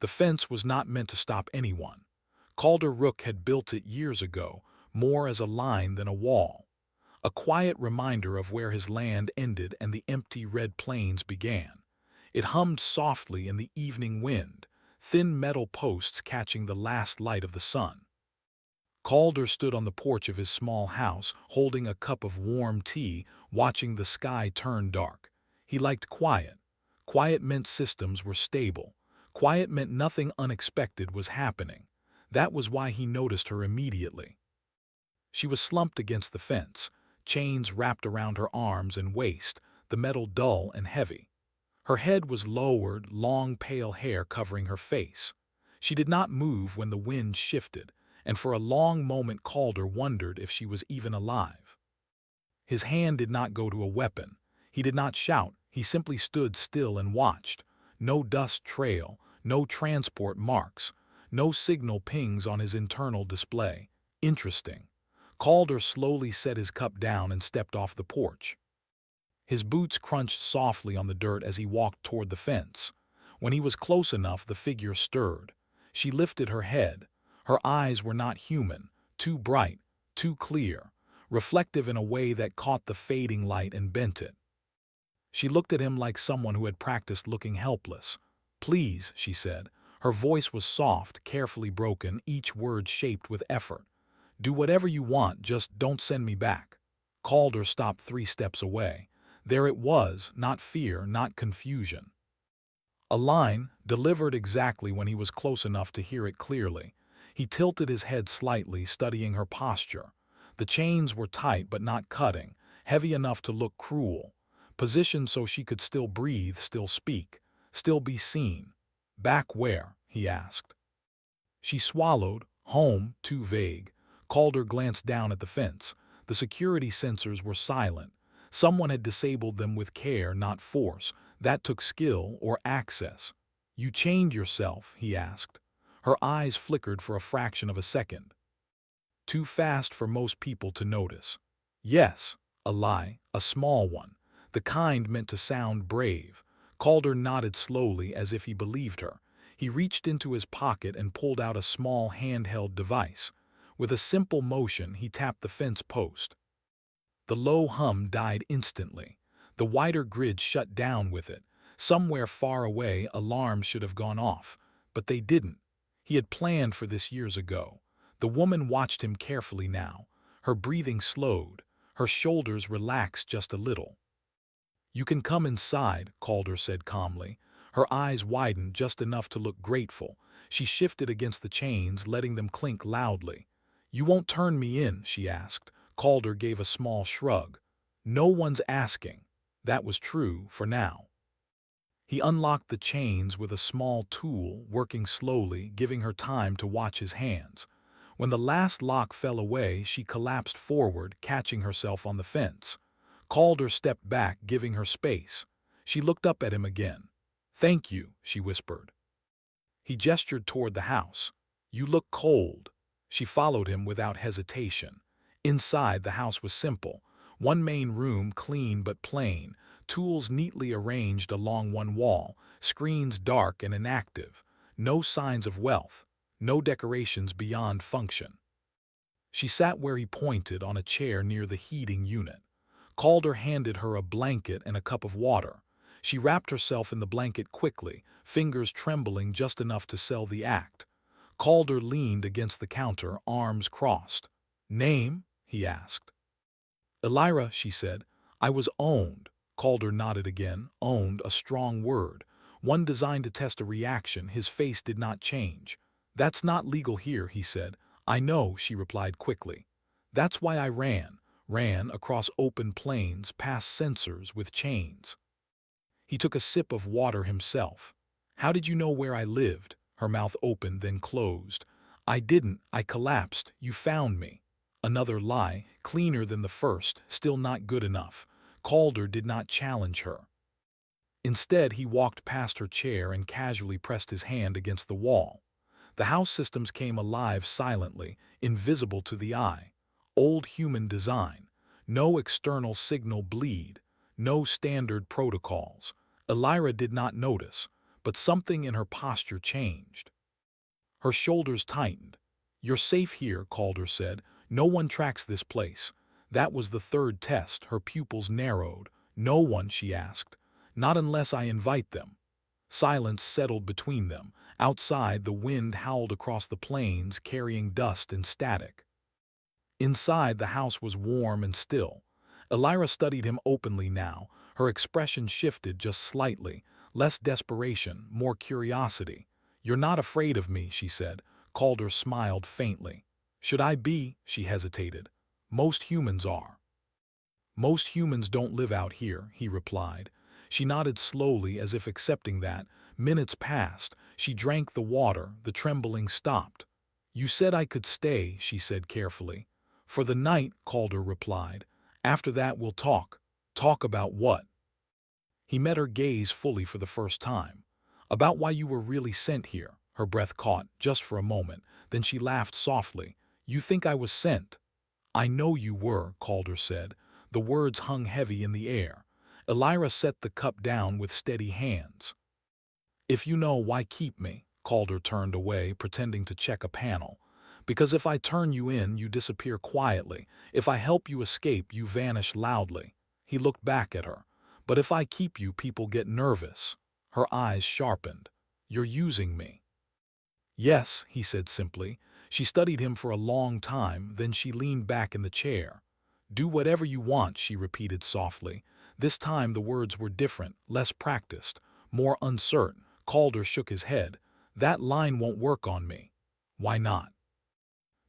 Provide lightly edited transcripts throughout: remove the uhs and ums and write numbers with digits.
The fence was not meant to stop anyone. Calder Rook had built it years ago, more as a line than a wall. A quiet reminder of where his land ended and the empty red plains began. It hummed softly in the evening wind, thin metal posts catching the last light of the sun. Calder stood on the porch of his small house, holding a cup of warm tea, watching the sky turn dark. He liked quiet. Quiet meant systems were stable. Quiet meant nothing unexpected was happening. That was why he noticed her immediately. She was slumped against the fence, chains wrapped around her arms and waist, the metal dull and heavy. Her head was lowered, long pale hair covering her face. She did not move when the wind shifted, and for a long moment Calder wondered if she was even alive. His hand did not go to a weapon. He did not shout, he simply stood still and watched. No dust trail, no transport marks, no signal pings on his internal display. Interesting. Calder slowly set his cup down and stepped off the porch. His boots crunched softly on the dirt as he walked toward the fence. When he was close enough, the figure stirred. She lifted her head. Her eyes were not human, too bright, too clear, reflective in a way that caught the fading light and bent it. She looked at him like someone who had practiced looking helpless. "Please," she said. Her voice was soft, carefully broken, each word shaped with effort. "Do whatever you want, just don't send me back." Calder stopped 3 steps away. There it was, not fear, not confusion. A line, delivered exactly when he was close enough to hear it clearly. He tilted his head slightly, studying her posture. The chains were tight but not cutting, heavy enough to look cruel. Positioned so she could still breathe, still speak, still be seen. "Back where?" he asked. She swallowed. "Home," too vague. Calder glanced down at the fence. The security sensors were silent. Someone had disabled them with care, not force. That took skill or access. "You chained yourself?" he asked. Her eyes flickered for a fraction of a second. Too fast for most people to notice. "Yes." A lie, a small one, the kind meant to sound brave. Calder nodded slowly as if he believed her. He reached into his pocket and pulled out a small handheld device. With a simple motion, he tapped the fence post. The low hum died instantly. The wider grid shut down with it. Somewhere far away, alarms should have gone off, but they didn't. He had planned for this years ago. The woman watched him carefully now. Her breathing slowed. Her shoulders relaxed just a little. "You can come inside," Calder said calmly. Her eyes widened just enough to look grateful. She shifted against the chains, letting them clink loudly. "You won't turn me in?" she asked. Calder gave a small shrug. "No one's asking." That was true for now. He unlocked the chains with a small tool, working slowly, giving her time to watch his hands. When the last lock fell away, she collapsed forward, catching herself on the fence. Calder stepped back, giving her space. She looked up at him again. "Thank you," she whispered. He gestured toward the house. "You look cold." She followed him without hesitation. Inside, the house was simple. One main room, clean but plain, tools neatly arranged along one wall, screens dark and inactive. No signs of wealth, no decorations beyond function. She sat where he pointed, on a chair near the heating unit. Calder handed her a blanket and a cup of water. She wrapped herself in the blanket quickly, fingers trembling just enough to sell the act. Calder leaned against the counter, arms crossed. "Name?" he asked. "Elira," she said. "I was owned." Calder nodded again. Owned, a strong word. One designed to test a reaction. His face did not change. "That's not legal here," he said. "I know," she replied quickly. "That's why I ran across open plains, past sensors with chains." He took a sip of water himself. "How did you know where I lived?" Her mouth opened, then closed. "I didn't. I collapsed. You found me." Another lie, cleaner than the first, still not good enough. Calder did not challenge her. Instead, he walked past her chair and casually pressed his hand against the wall. The house systems came alive silently, invisible to the eye. Old human design. No external signal bleed. No standard protocols. Elira did not notice, but something in her posture changed. Her shoulders tightened. "You're safe here," Calder said. "No one tracks this place." That was the third test. Her pupils narrowed. "No one?" she asked. "Not unless I invite them." Silence settled between them. Outside, the wind howled across the plains, carrying dust and static. Inside, the house was warm and still. Elira studied him openly now. Her expression shifted just slightly. Less desperation, more curiosity. "You're not afraid of me," she said. Calder smiled faintly. "Should I be?" She hesitated. "Most humans are." "Most humans don't live out here," he replied. She nodded slowly as if accepting that. Minutes passed. She drank the water. The trembling stopped. "You said I could stay," she said carefully. "For the night," Calder replied. "After that we'll talk." "Talk about what?" He met her gaze fully for the first time. "About why you were really sent here." Her breath caught, just for a moment. Then she laughed softly. "You think I was sent?" "I know you were," Calder said. The words hung heavy in the air. Elira set the cup down with steady hands. "If you know, why keep me?" Calder turned away, pretending to check a panel. "Because if I turn you in, you disappear quietly. If I help you escape, you vanish loudly." He looked back at her. "But if I keep you, people get nervous." Her eyes sharpened. "You're using me." "Yes," he said simply. She studied him for a long time, then she leaned back in the chair. "Do whatever you want," she repeated softly. This time the words were different, less practiced, more uncertain. Calder shook his head. "That line won't work on me." "Why not?"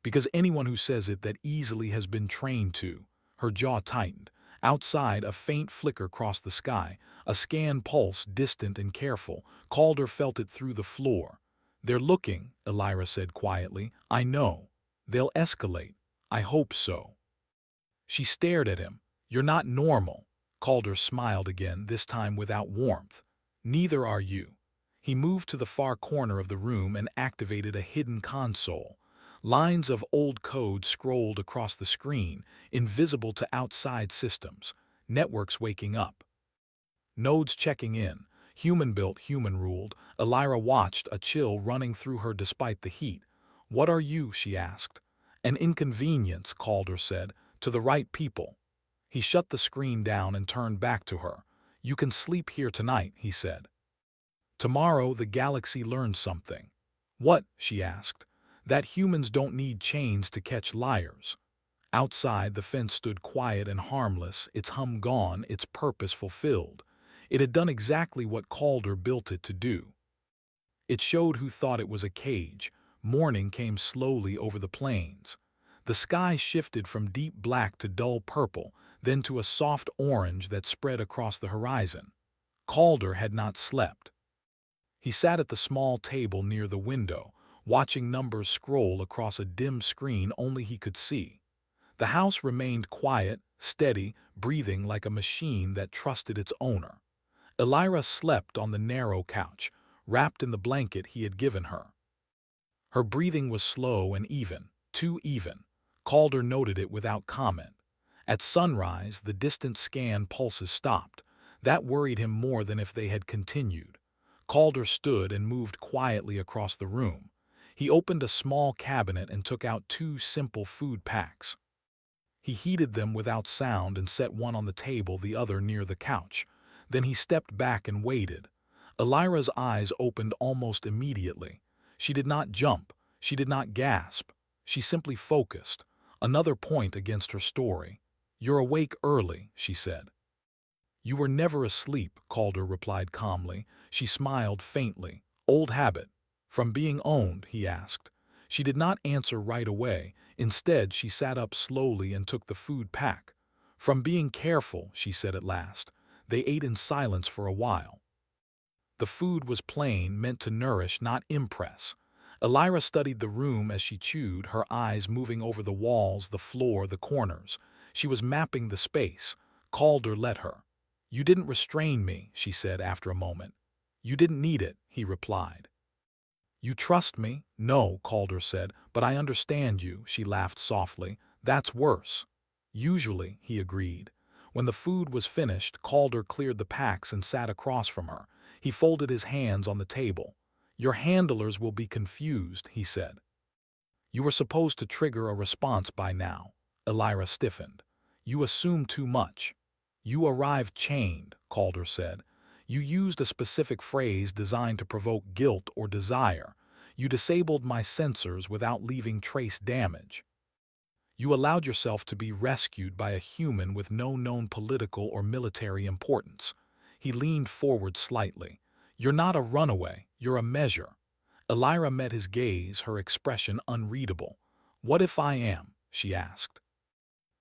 "Because anyone who says it that easily has been trained to." Her jaw tightened. Outside, a faint flicker crossed the sky, a scan pulse, distant and careful. Calder felt it through the floor. "They're looking," Elira said quietly. "I know. They'll escalate. I hope so." She stared at him. "You're not normal." Calder smiled again, this time without warmth. "Neither are you." He moved to the far corner of the room and activated a hidden console. Lines of old code scrolled across the screen, invisible to outside systems. Networks waking up. Nodes checking in. Human-built, human-ruled. Elira watched, a chill running through her despite the heat. "What are you?" she asked. "An inconvenience," Calder said. "To the right people." He shut the screen down and turned back to her. "You can sleep here tonight," he said. "Tomorrow the galaxy learns something." "What?" she asked. "That humans don't need chains to catch liars." Outside, the fence stood quiet and harmless, its hum gone, its purpose fulfilled. It had done exactly what Calder built it to do. It showed who thought it was a cage. Morning came slowly over the plains. The sky shifted from deep black to dull purple, then to a soft orange that spread across the horizon. Calder had not slept. He sat at the small table near the window, watching numbers scroll across a dim screen only he could see. The house remained quiet, steady, breathing like a machine that trusted its owner. Elira slept on the narrow couch, wrapped in the blanket he had given her. Her breathing was slow and even, too even. Calder noted it without comment. At sunrise, the distant scan pulses stopped. That worried him more than if they had continued. Calder stood and moved quietly across the room. He opened a small cabinet and took out two simple food packs. He heated them without sound and set one on the table, the other near the couch. Then he stepped back and waited. Elira's eyes opened almost immediately. She did not jump. She did not gasp. She simply focused. Another point against her story. "You're awake early," she said. "You were never asleep," Calder replied calmly. She smiled faintly. "Old habit." "From being owned?" he asked. She did not answer right away. Instead, she sat up slowly and took the food pack. "From being careful," she said at last. They ate in silence for a while. The food was plain, meant to nourish, not impress. Elira studied the room as she chewed, her eyes moving over the walls, the floor, the corners. She was mapping the space. Calder let her. "You didn't restrain me," she said after a moment. "You didn't need it," he replied. "You trust me?" "No," Calder said, "but I understand you." She laughed softly. "That's worse." "Usually," he agreed. When the food was finished, Calder cleared the packs and sat across from her. He folded his hands on the table. "Your handlers will be confused," he said. "You were supposed to trigger a response by now." Elira stiffened. "You assume too much." "You arrived chained," Calder said. "You used a specific phrase designed to provoke guilt or desire. You disabled my sensors without leaving trace damage. You allowed yourself to be rescued by a human with no known political or military importance." He leaned forward slightly. "You're not a runaway, you're a measure." Elira met his gaze, her expression unreadable. "What if I am?" she asked.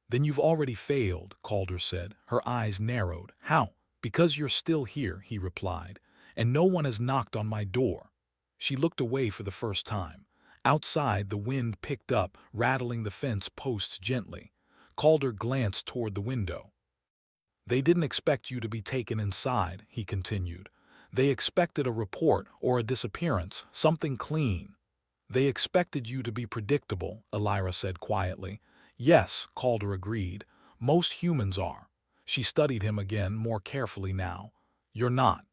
"Then you've already failed," Calder said. Her eyes narrowed. "How?" "Because you're still here," he replied, "and no one has knocked on my door." She looked away for the first time. Outside, the wind picked up, rattling the fence posts gently. Calder glanced toward the window. "They didn't expect you to be taken inside," he continued. "They expected a report or a disappearance, something clean." "They expected you to be predictable," Elira said quietly. "Yes," Calder agreed. "Most humans are." She studied him again, more carefully now. "You're not."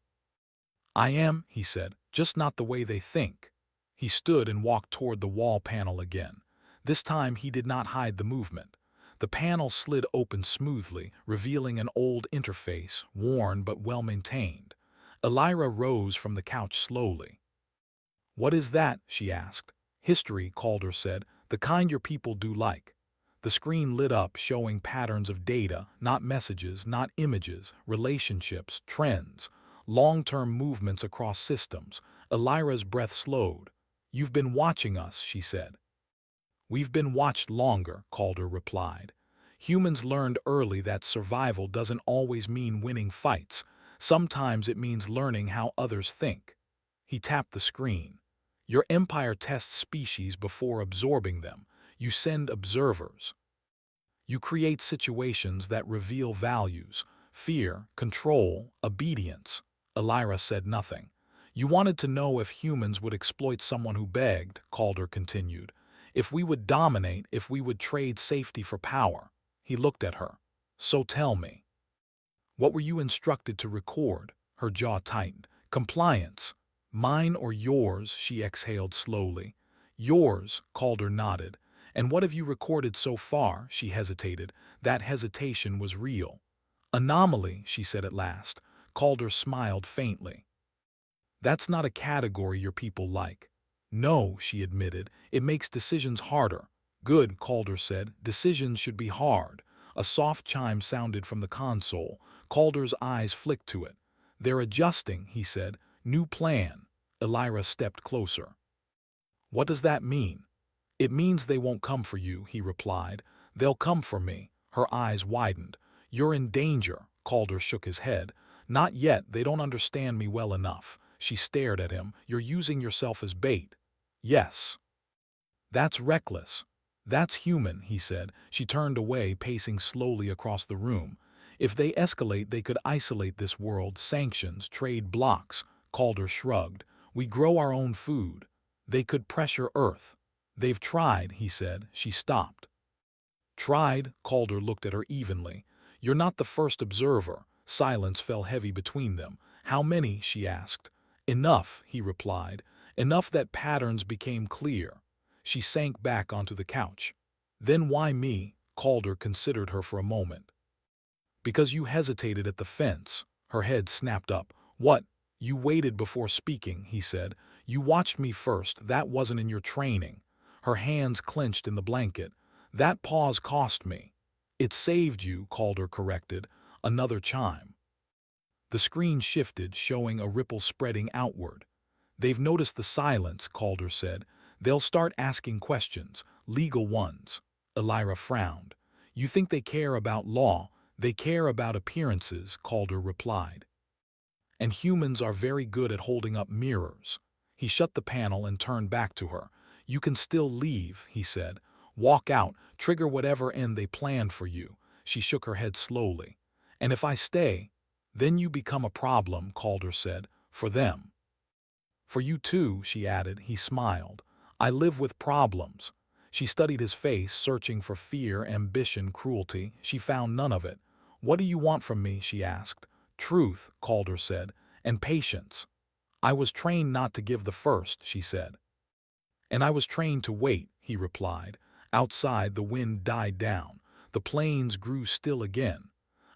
"I am," he said, "just not the way they think." He stood and walked toward the wall panel again. This time he did not hide the movement. The panel slid open smoothly, revealing an old interface, worn but well-maintained. Elira rose from the couch slowly. "What is that?" she asked. "History," Calder said, "the kind your people do like." The screen lit up, showing patterns of data, not messages, not images, relationships, trends, long-term movements across systems. Elira's breath slowed. "You've been watching us," she said. "We've been watched longer," Calder replied. "Humans learned early that survival doesn't always mean winning fights. Sometimes it means learning how others think." He tapped the screen. "Your empire tests species before absorbing them. You send observers. You create situations that reveal values: fear, control, obedience." Elira said nothing. "You wanted to know if humans would exploit someone who begged," Calder continued. "If we would dominate, if we would trade safety for power." He looked at her. "So tell me. What were you instructed to record?" Her jaw tightened. "Compliance. Mine or yours?" she exhaled slowly. "Yours," Calder nodded. "And what have you recorded so far?" She hesitated. That hesitation was real. "Anomaly," she said at last. Calder smiled faintly. "That's not a category your people like." "No," she admitted. "It makes decisions harder." "Good," Calder said. "Decisions should be hard." A soft chime sounded from the console. Calder's eyes flicked to it. "They're adjusting," he said. "New plan." Elira stepped closer. "What does that mean?" "It means they won't come for you," he replied. "They'll come for me." Her eyes widened. "You're in danger." Calder shook his head. "Not yet, they don't understand me well enough." She stared at him. "You're using yourself as bait." "Yes." "That's reckless." "That's human," he said. She turned away, pacing slowly across the room. "If they escalate, they could isolate this world, sanctions, trade blocks." Calder shrugged. "We grow our own food." "They could pressure Earth." "They've tried," he said. She stopped. "Tried?" Calder looked at her evenly. "You're not the first observer." Silence fell heavy between them. "How many?" she asked. "Enough," he replied. "Enough that patterns became clear." She sank back onto the couch. "Then why me?" Calder considered her for a moment. "Because you hesitated at the fence." Her head snapped up. "What?" "You waited before speaking," he said. "You watched me first. That wasn't in your training." Her hands clenched in the blanket. "That pause cost me." "It saved you," Calder corrected. Another chime. The screen shifted, showing a ripple spreading outward. "They've noticed the silence," Calder said. "They'll start asking questions, legal ones." Elira frowned. "You think they care about law?" "They care about appearances," Calder replied. "And humans are very good at holding up mirrors." He shut the panel and turned back to her. "You can still leave," he said. "Walk out, trigger whatever end they planned for you." She shook her head slowly. "And if I stay?" "Then you become a problem," Calder said. "For them." "For you too," she added. He smiled. "I live with problems." She studied his face, searching for fear, ambition, cruelty. She found none of it. "What do you want from me?" she asked. "Truth," Calder said. And patience. I was trained not to give the first, she said. And I was trained to wait, he replied. Outside, the wind died down. The plains grew still again.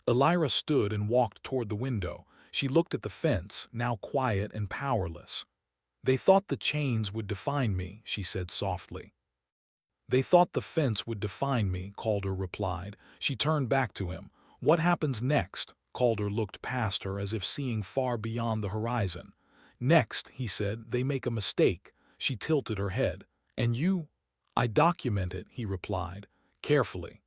Elira stood and walked toward the window. She looked at the fence, now quiet and powerless. They thought the chains would define me, she said softly. They thought the fence would define me, Calder replied. She turned back to him. What happens next? Calder looked past her as if seeing far beyond the horizon. Next, he said, they make a mistake. She tilted her head. And you? I document it, he replied, carefully.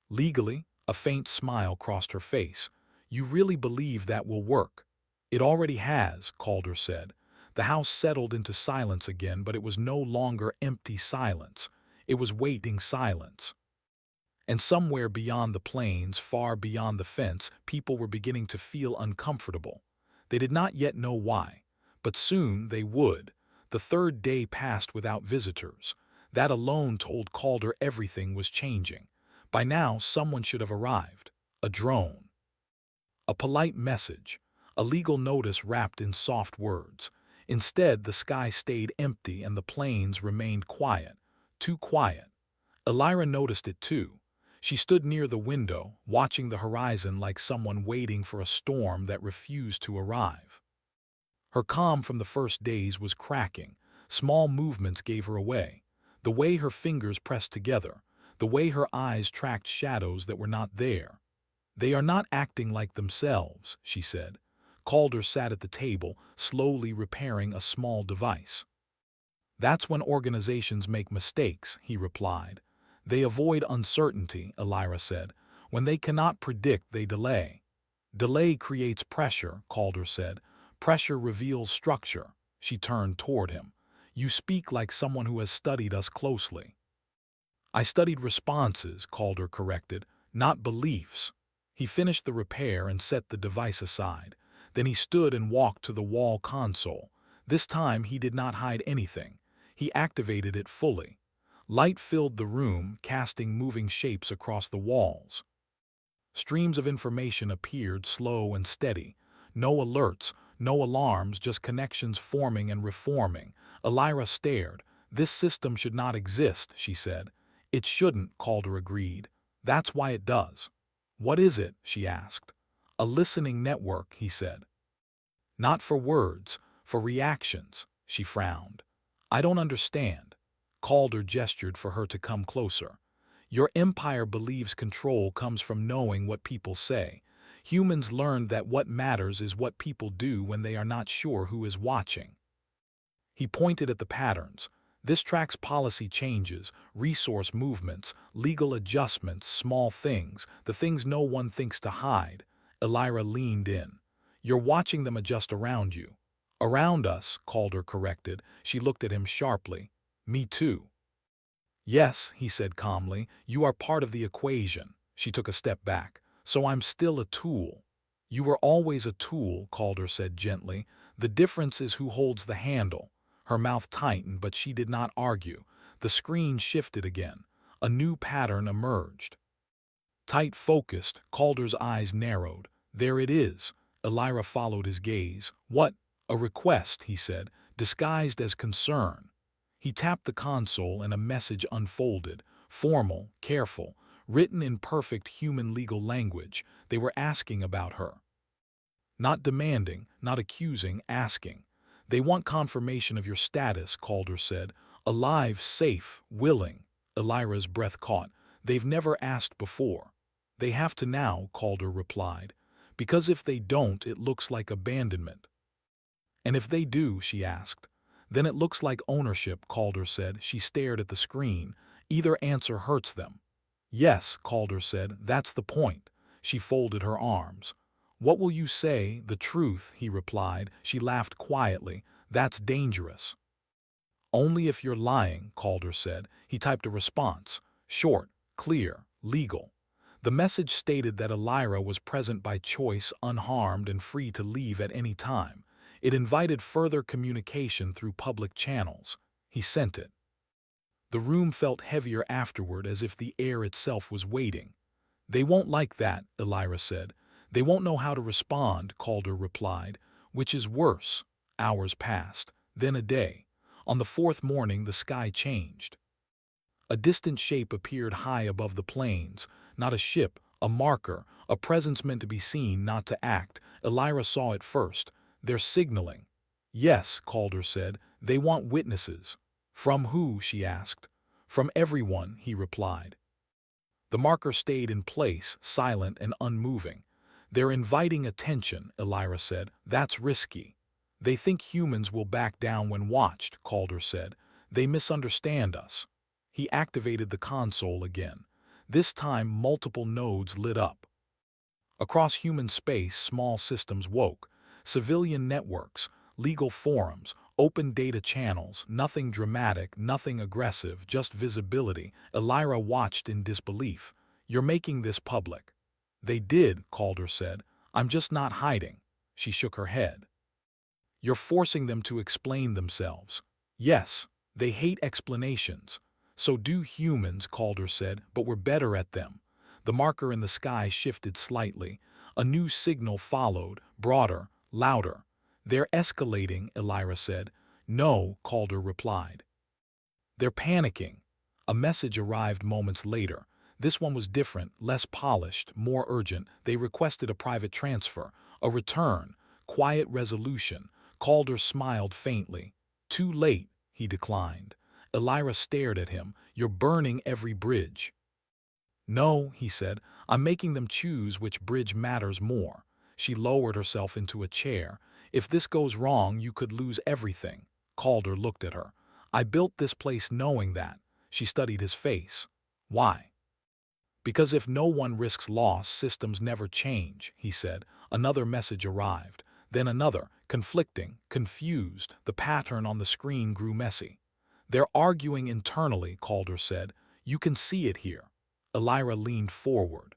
Legally, a faint smile crossed her face. You really believe that will work? It already has, Calder said. The house settled into silence again, but it was no longer empty silence. It was waiting silence. And somewhere beyond the plains, far beyond the fence, people were beginning to feel uncomfortable. They did not yet know why, but soon they would. The third day passed without visitors. That alone told Calder everything was changing. By now, someone should have arrived. A drone. A polite message. A legal notice wrapped in soft words. Instead, the sky stayed empty and the plains remained quiet. Too quiet. Elira noticed it too. She stood near the window, watching the horizon like someone waiting for a storm that refused to arrive. Her calm from the first days was cracking. Small movements gave her away. The way her fingers pressed together, the way her eyes tracked shadows that were not there. They are not acting like themselves, she said. Calder sat at the table, slowly repairing a small device. That's when organizations make mistakes, he replied. They avoid uncertainty, Elira said. When they cannot predict, they delay. Delay creates pressure, Calder said. Pressure reveals structure. She turned toward him. You speak like someone who has studied us closely. I studied responses, Calder corrected, not beliefs. He finished the repair and set the device aside. Then he stood and walked to the wall console. This time he did not hide anything. He activated it fully. Light filled the room, casting moving shapes across the walls. Streams of information appeared, slow and steady. No alerts, no alarms, just connections forming and reforming. Elira stared. This system should not exist, she said. It shouldn't, Calder agreed. That's why it does. What is it? She asked. A listening network, he said. Not for words, for reactions, she frowned. I don't understand. Calder gestured for her to come closer. Your empire believes control comes from knowing what people say. Humans learned that what matters is what people do when they are not sure who is watching. He pointed at the patterns. This tracks policy changes, resource movements, legal adjustments, small things, the things no one thinks to hide. Elira leaned in. You're watching them adjust around you. Around us, Calder corrected. She looked at him sharply. Me too. Yes, he said calmly, you are part of the equation. She took a step back. So I'm still a tool. You were always a tool, Calder said gently. The difference is who holds the handle. Her mouth tightened, but she did not argue. The screen shifted again. A new pattern emerged. Tight-focused, Calder's eyes narrowed. There it is. Elira followed his gaze. What? A request, he said, disguised as concern. He tapped the console and a message unfolded. Formal, careful, written in perfect human legal language. They were asking about her. Not demanding, not accusing, asking. They want confirmation of your status, Calder said. Alive, safe, willing. Elira's breath caught. They've never asked before. They have to now, Calder replied. Because if they don't, it looks like abandonment. And if they do, she asked. Then it looks like ownership, Calder said. She stared at the screen. Either answer hurts them. Yes, Calder said, that's the point. She folded her arms. What will you say? The truth, he replied. She laughed quietly. That's dangerous. Only if you're lying, Calder said. He typed a response. Short, clear, legal. The message stated that Elira was present by choice, unharmed, and free to leave at any time. It invited further communication through public channels. He sent it. The room felt heavier afterward, as if the air itself was waiting. They won't like that, Elira said. They won't know how to respond, Calder replied. Which is worse? Hours passed, then a day. On the fourth morning the sky changed. A distant shape appeared high above the plains, not a ship, a marker, a presence meant to be seen, not to act. Elira saw it first. They're signaling. Yes, Calder said, they want witnesses. From who? She asked. From everyone, he replied. The marker stayed in place, silent and unmoving. They're inviting attention, Elira said. That's risky. They think humans will back down when watched, Calder said. They misunderstand us. He activated the console again. This time multiple nodes lit up. Across human space, small systems woke. Civilian networks, legal forums, open data channels, nothing dramatic, nothing aggressive, just visibility. Elira watched in disbelief. You're making this public. They did, Calder said. I'm just not hiding. She shook her head. You're forcing them to explain themselves. Yes, they hate explanations. So do humans, Calder said, but we're better at them. The marker in the sky shifted slightly. A new signal followed, broader, louder. They're escalating, Elira said. No, Calder replied. They're panicking. A message arrived moments later. This one was different, less polished, more urgent. They requested a private transfer, a return, quiet resolution. Calder smiled faintly. Too late, he declined. Elira stared at him. You're burning every bridge. No, he said, I'm making them choose which bridge matters more. She lowered herself into a chair. If this goes wrong, you could lose everything. Calder looked at her. I built this place knowing that. She studied his face. Why? Because if no one risks loss, systems never change, he said. Another message arrived. Then another, conflicting, confused. The pattern on the screen grew messy. They're arguing internally, Calder said. You can see it here. Elira leaned forward.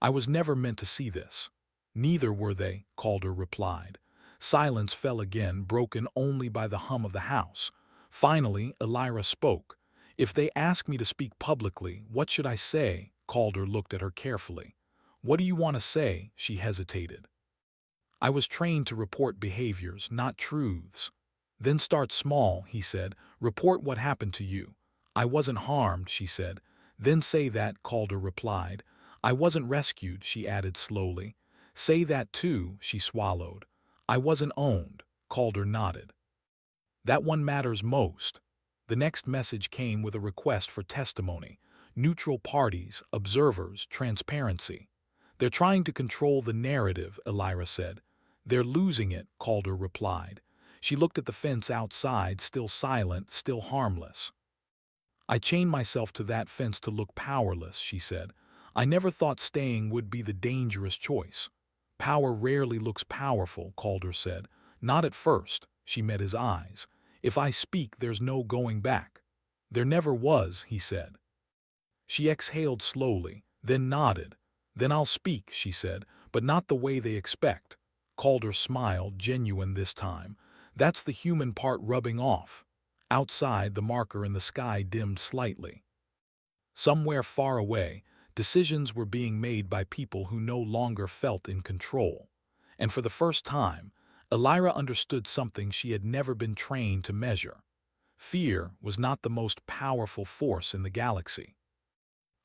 I was never meant to see this. Neither were they, Calder replied. Silence fell again, broken only by the hum of the house. Finally, Elira spoke. If they ask me to speak publicly, what should I say? Calder looked at her carefully. What do you want to say? She hesitated. I was trained to report behaviors, not truths. Then start small, he said. Report what happened to you. I wasn't harmed, she said. Then say that, Calder replied. I wasn't rescued, she added slowly. Say that too, she swallowed. I wasn't owned, Calder nodded. That one matters most. The next message came with a request for testimony. Neutral parties, observers, transparency. They're trying to control the narrative, Elira said. They're losing it, Calder replied. She looked at the fence outside, still silent, still harmless. I chained myself to that fence to look powerless, she said. I never thought staying would be the dangerous choice. Power rarely looks powerful, Calder said. Not at first, she met his eyes. If I speak, there's no going back. There never was, he said. She exhaled slowly, then nodded. Then I'll speak, she said, but not the way they expect. Calder smiled, genuine this time. That's the human part rubbing off. Outside, the marker in the sky dimmed slightly. Somewhere far away, decisions were being made by people who no longer felt in control. And for the first time, Elira understood something she had never been trained to measure. Fear was not the most powerful force in the galaxy.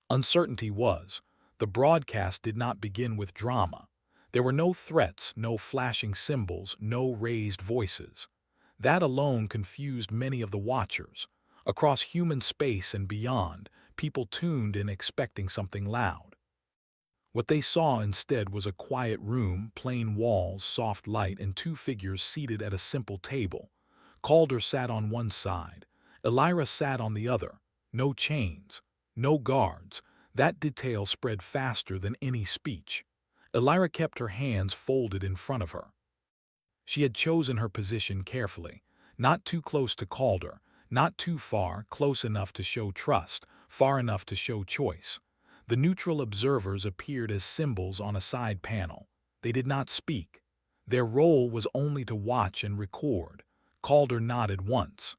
Uncertainty was. The broadcast did not begin with drama. There were no threats, no flashing symbols, no raised voices. That alone confused many of the watchers. Across human space and beyond, people tuned in expecting something loud. What they saw instead was a quiet room, plain walls, soft light, and two figures seated at a simple table. Calder sat on one side. Elira sat on the other. No chains, no guards. That detail spread faster than any speech. Elira kept her hands folded in front of her. She had chosen her position carefully. Not too close to Calder, not too far, close enough to show trust, far enough to show choice. The neutral observers appeared as symbols on a side panel. They did not speak. Their role was only to watch and record. Calder nodded once.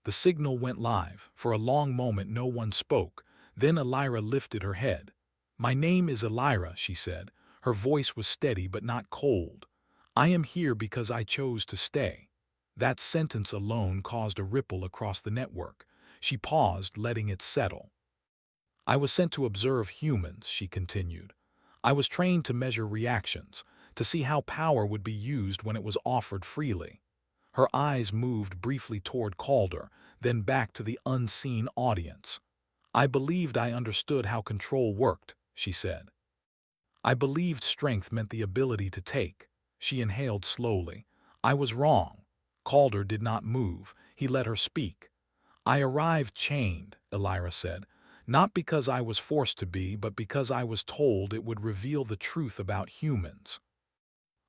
The signal went live. For a long moment no one spoke. Then Elira lifted her head. My name is Elira, she said. Her voice was steady but not cold. I am here because I chose to stay. That sentence alone caused a ripple across the network. She paused, letting it settle. I was sent to observe humans, she continued. I was trained to measure reactions, to see how power would be used when it was offered freely. Her eyes moved briefly toward Calder, then back to the unseen audience. I believed I understood how control worked, she said. I believed strength meant the ability to take. She inhaled slowly. I was wrong. Calder did not move. He let her speak. I arrived chained, Elira said, not because I was forced to be, but because I was told it would reveal the truth about humans.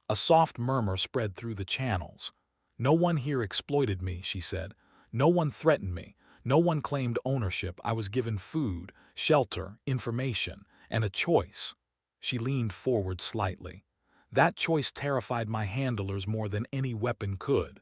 A soft murmur spread through the channels. No one here exploited me, she said. No one threatened me. No one claimed ownership. I was given food, shelter, information, and a choice. She leaned forward slightly. That choice terrified my handlers more than any weapon could.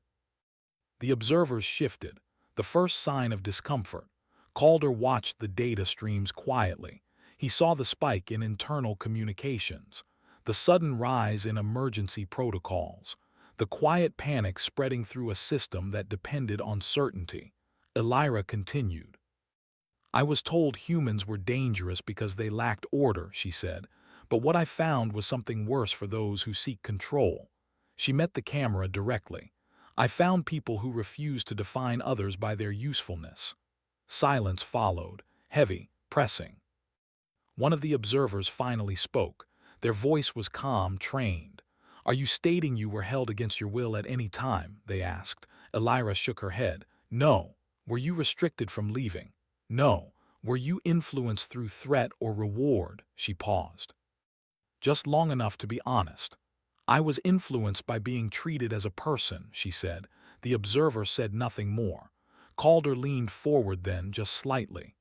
The observers shifted, the first sign of discomfort. Calder watched the data streams quietly. He saw the spike in internal communications, the sudden rise in emergency protocols, the quiet panic spreading through a system that depended on certainty. Elira continued. I was told humans were dangerous because they lacked order, she said, but what I found was something worse for those who seek control. She met the camera directly. I found people who refused to define others by their usefulness. Silence followed, heavy, pressing. One of the observers finally spoke. Their voice was calm, trained. Are you stating you were held against your will at any time? They asked. Elira shook her head. No. Were you restricted from leaving? No. Were you influenced through threat or reward? She paused. Just long enough to be honest. I was influenced by being treated as a person, she said. The observer said nothing more. Calder leaned forward then, just slightly.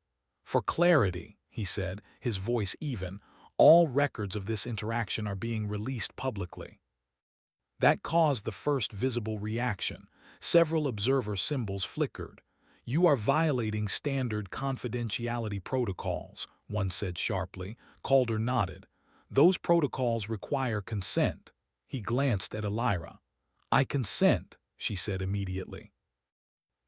For clarity, he said, his voice even, all records of this interaction are being released publicly. That caused the first visible reaction. Several observer symbols flickered. You are violating standard confidentiality protocols, one said sharply. Calder nodded. Those protocols require consent. He glanced at Elira. I consent, she said immediately.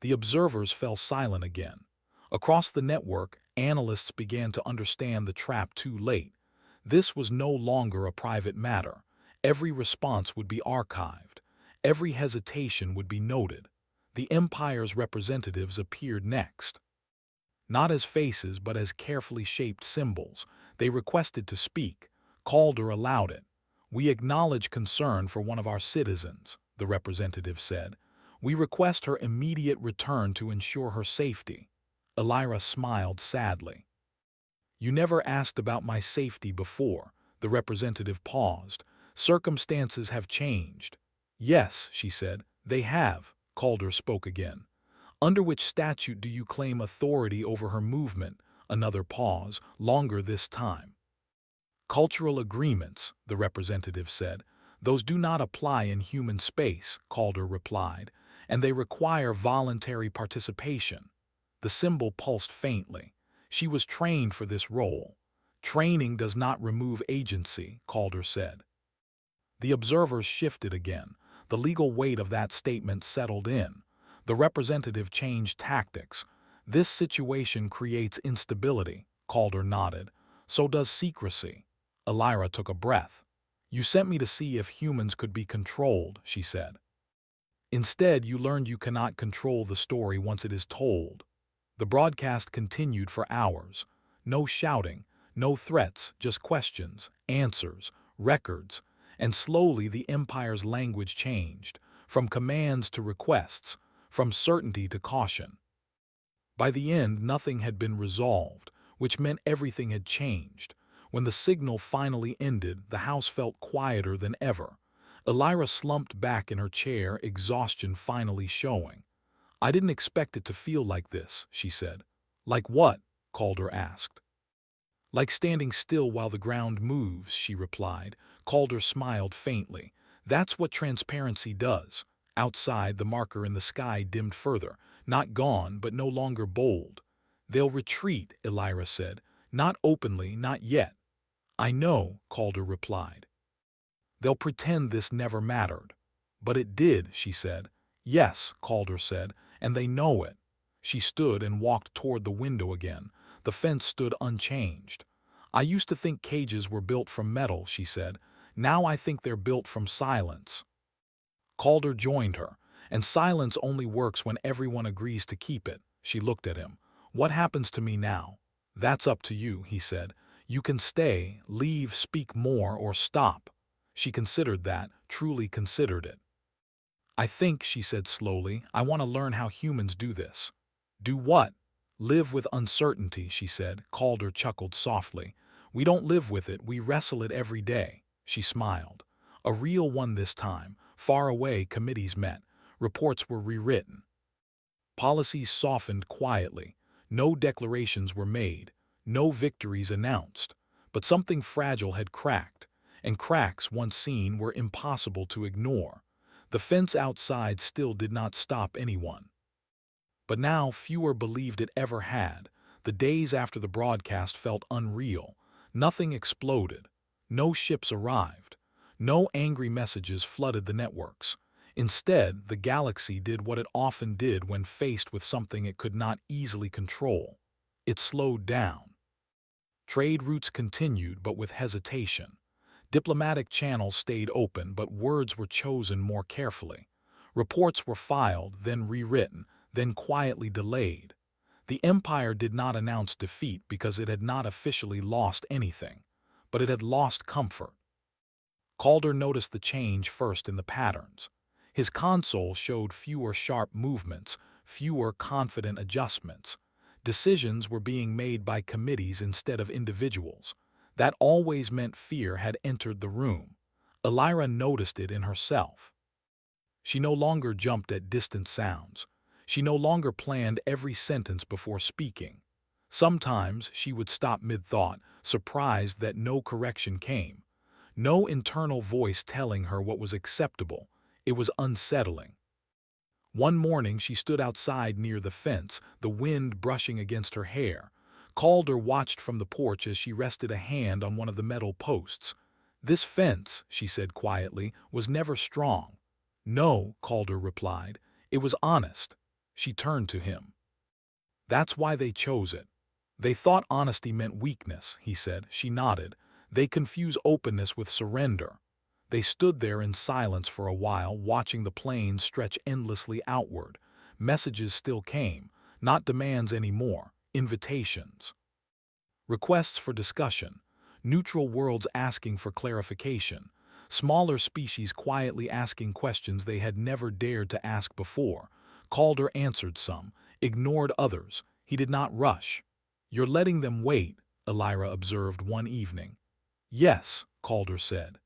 The observers fell silent again. Across the network, analysts began to understand the trap too late. This was no longer a private matter. Every response would be archived. Every hesitation would be noted. The Empire's representatives appeared next. Not as faces, but as carefully shaped symbols. They requested to speak. Calder allowed it. We acknowledge concern for one of our citizens, the representative said. We request her immediate return to ensure her safety. Elira smiled sadly. You never asked about my safety before. The representative paused. Circumstances have changed. Yes, she said, they have. Calder spoke again. Under which statute do you claim authority over her movement? Another pause, longer this time. Cultural agreements, the representative said. Those do not apply in human space, Calder replied, and they require voluntary participation. The symbol pulsed faintly. She was trained for this role. Training does not remove agency, Calder said. The observers shifted again. The legal weight of that statement settled in. The representative changed tactics. This situation creates instability, Calder nodded. So does secrecy. Elira took a breath. You sent me to see if humans could be controlled, she said. Instead, you learned you cannot control the story once it is told. The broadcast continued for hours. No shouting, no threats, just questions, answers, records, and slowly the Empire's language changed, from commands to requests, from certainty to caution. By the end, nothing had been resolved, which meant everything had changed. When the signal finally ended, the house felt quieter than ever. Elira slumped back in her chair, exhaustion finally showing. I didn't expect it to feel like this, she said. Like what? Calder asked. Like standing still while the ground moves, she replied. Calder smiled faintly. That's what transparency does. Outside, the marker in the sky dimmed further. Not gone, but no longer bold. They'll retreat, Elira said. Not openly, not yet. I know, Calder replied. They'll pretend this never mattered. But it did, she said. Yes, Calder said, and they know it. She stood and walked toward the window again. The fence stood unchanged. I used to think cages were built from metal, she said. Now I think they're built from silence. Calder joined her, and silence only works when everyone agrees to keep it. She looked at him. What happens to me now? That's up to you, he said. You can stay, leave, speak more, or stop. She considered that, truly considered it. I think, she said slowly, I want to learn how humans do this. Do what? Live with uncertainty, she said. Calder chuckled softly. We don't live with it, we wrestle it every day. She smiled. A real one this time. Far away, committees met. Reports were rewritten. Policies softened quietly. No declarations were made. No victories announced. But something fragile had cracked, and cracks once seen were impossible to ignore. The fence outside still did not stop anyone. But now fewer believed it ever had. The days after the broadcast felt unreal. Nothing exploded. No ships arrived. No angry messages flooded the networks. Instead, the galaxy did what it often did when faced with something it could not easily control. It slowed down. Trade routes continued, but with hesitation. Diplomatic channels stayed open, but words were chosen more carefully. Reports were filed, then rewritten, then quietly delayed. The Empire did not announce defeat because it had not officially lost anything, but it had lost comfort. Calder noticed the change first in the patterns. His console showed fewer sharp movements, fewer confident adjustments. Decisions were being made by committees instead of individuals. That always meant fear had entered the room. Elira noticed it in herself. She no longer jumped at distant sounds. She no longer planned every sentence before speaking. Sometimes she would stop mid-thought, surprised that no correction came. No internal voice telling her what was acceptable. It was unsettling. One morning she stood outside near the fence, the wind brushing against her hair. Calder watched from the porch as she rested a hand on one of the metal posts. This fence, she said quietly, was never strong. No, Calder replied. It was honest. She turned to him. That's why they chose it. They thought honesty meant weakness, he said. She nodded. They confuse openness with surrender. They stood there in silence for a while, watching the planes stretch endlessly outward. Messages still came, not demands anymore, invitations. Requests for discussion, neutral worlds asking for clarification, smaller species quietly asking questions they had never dared to ask before. Calder answered some, ignored others. He did not rush. You're letting them wait, Elira observed one evening. Yes, Calder said.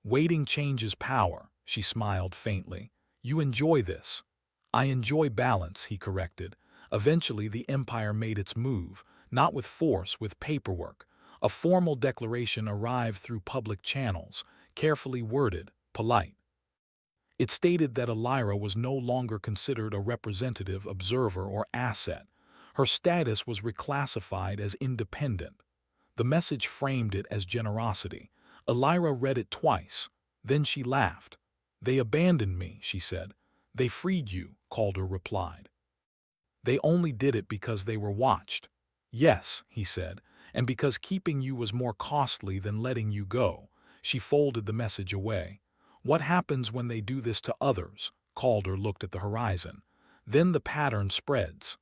Waiting changes power, she smiled faintly. You enjoy this. I enjoy balance, he corrected. Eventually the Empire made its move, not with force, with paperwork. A formal declaration arrived through public channels, carefully worded, polite. It stated that Elira was no longer considered a representative, observer, or asset. Her status was reclassified as independent. The message framed it as generosity. Elira read it twice. Then she laughed. They abandoned me, she said. They freed you, Calder replied. They only did it because they were watched. Yes, he said, and because keeping you was more costly than letting you go. She folded the message away. What happens when they do this to others? Calder looked at the horizon. Then the pattern spreads.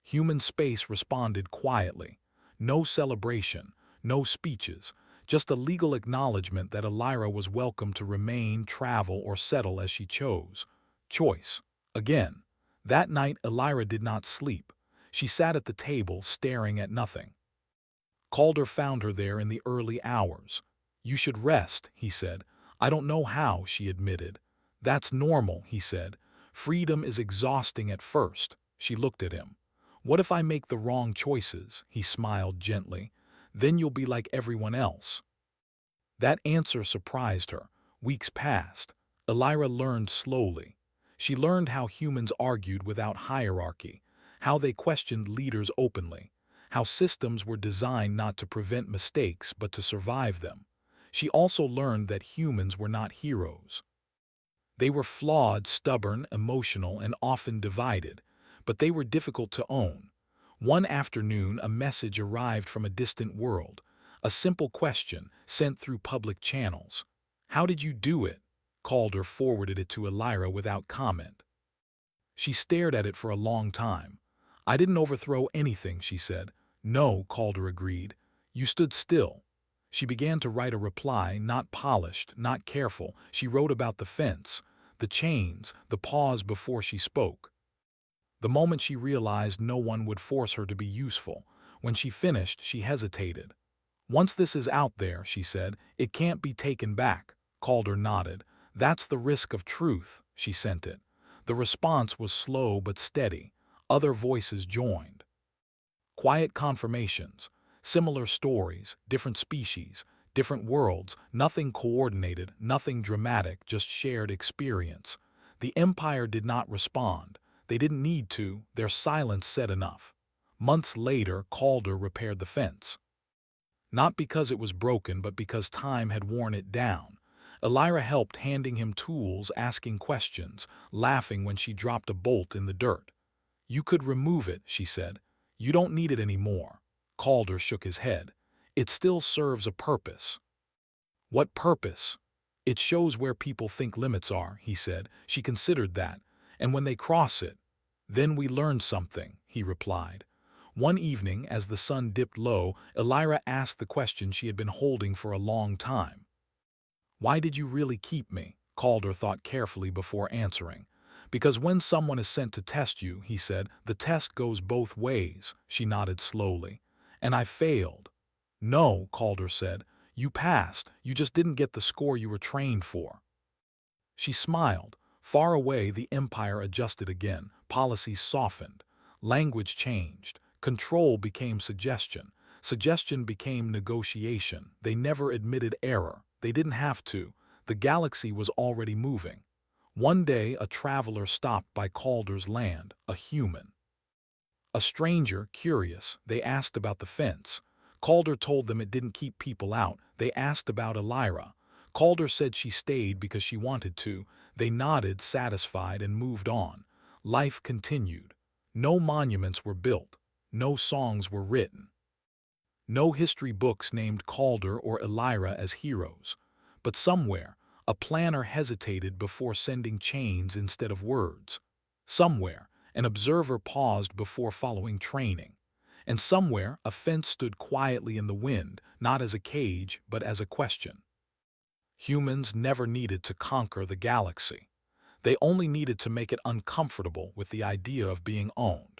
Human space responded quietly. No celebration, no speeches, just a legal acknowledgement that Elira was welcome to remain, travel, or settle as she chose. Choice. Again. That night Elira did not sleep. She sat at the table, staring at nothing. Calder found her there in the early hours. You should rest, he said. I don't know how, she admitted. That's normal, he said. Freedom is exhausting at first. She looked at him. What if I make the wrong choices? He smiled gently. Then you'll be like everyone else. That answer surprised her. Weeks passed. Elira learned slowly. She learned how humans argued without hierarchy, how they questioned leaders openly, how systems were designed not to prevent mistakes but to survive them. She also learned that humans were not heroes. They were flawed, stubborn, emotional, and often divided, but they were difficult to own. One afternoon, a message arrived from a distant world, a simple question sent through public channels. "How did you do it?" Calder forwarded it to Elira without comment. She stared at it for a long time. "I didn't overthrow anything," she said. "No," Calder agreed. "You stood still." She began to write a reply, not polished, not careful. She wrote about the fence, the chains, the pause before she spoke. The moment she realized no one would force her to be useful. When she finished, she hesitated. "Once this is out there," she said, "it can't be taken back." Calder nodded. "That's the risk of truth." She sent it. The response was slow but steady. Other voices joined. Quiet confirmations, similar stories, different species, different worlds, nothing coordinated, nothing dramatic, just shared experience. The Empire did not respond. They didn't need to, their silence said enough. Months later, Calder repaired the fence. Not because it was broken, but because time had worn it down. Elira helped, handing him tools, asking questions, laughing when she dropped a bolt in the dirt. "You could remove it," she said. "You don't need it anymore." Calder shook his head. "It still serves a purpose." "What purpose?" "It shows where people think limits are," he said. She considered that. "And when they cross it." "Then we learn something," he replied. One evening, as the sun dipped low, Elira asked the question she had been holding for a long time. "Why did you really keep me?" Calder thought carefully before answering. "Because when someone is sent to test you," he said, "the test goes both ways." She nodded slowly. "And I failed." "No," Calder said. "You passed. You just didn't get the score you were trained for." She smiled. Far away, the Empire adjusted again. Policies softened. Language changed. Control became suggestion. Suggestion became negotiation. They never admitted error. They didn't have to. The galaxy was already moving. One day, a traveler stopped by Calder's land, a human. A stranger, curious, they asked about the fence. Calder told them it didn't keep people out. They asked about Elira. Calder said she stayed because she wanted to. They nodded, satisfied, and moved on. Life continued. No monuments were built. No songs were written. No history books named Calder or Elira as heroes. But somewhere, a planner hesitated before sending chains instead of words. Somewhere, an observer paused before following training. And somewhere, a fence stood quietly in the wind, not as a cage, but as a question. Humans never needed to conquer the galaxy. They only needed to make it uncomfortable with the idea of being owned.